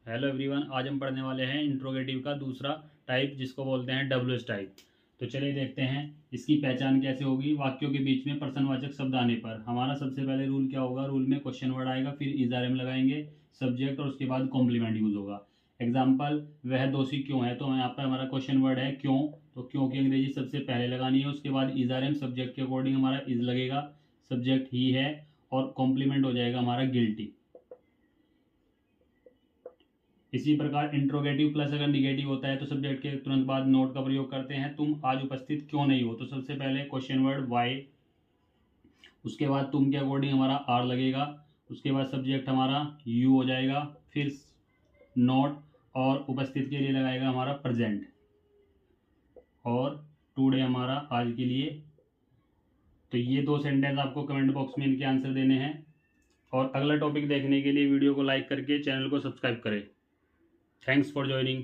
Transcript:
Hello everyone, आज हम पढ़ने वाले हैं इंट्रोगेटिव का दूसरा टाइप जिसको बोलते हैं डब्ल्यूएस टाइप। तो चलिए देखते हैं इसकी पहचान कैसे होगी। वाक्यों के बीच में प्रश्नवाचक शब्द आने पर हमारा सबसे पहले रूल क्या होगा। रूल में क्वेश्चन वर्ड आएगा, फिर इज आर एम लगाएंगे, सब्जेक्ट और उसके बाद कॉम्प्लीमेंट यूज होगा। एग्जाम्पल, वह दोषी क्यों है, तो यहाँ पर हमारा क्वेश्चन वर्ड है क्यों, तो क्यों की अंग्रेजी सबसे पहले लगानी है। उसके बाद इज आर एम, सब्जेक्ट के अकॉर्डिंग हमारा इज लगेगा, सब्जेक्ट ही है, और कॉम्प्लीमेंट हो जाएगा हमारा गिल्टी। इसी प्रकार इंट्रोगेटिव प्लस अगर निगेटिव होता है तो सब्जेक्ट के तुरंत बाद नोट का प्रयोग करते हैं। तुम आज उपस्थित क्यों नहीं हो, तो सबसे पहले क्वेश्चन वर्ड वाई, उसके बाद तुम के अकॉर्डिंग हमारा आर लगेगा, उसके बाद सब्जेक्ट हमारा यू हो जाएगा, फिर नोट, और उपस्थित के लिए लगाएगा हमारा प्रेजेंट, और टुडे हमारा आज के लिए। तो ये दो सेंटेंस आपको कमेंट बॉक्स में इनके आंसर देने हैं। और अगला टॉपिक देखने के लिए वीडियो को लाइक करके चैनल को सब्सक्राइब करें। Thanks for joining.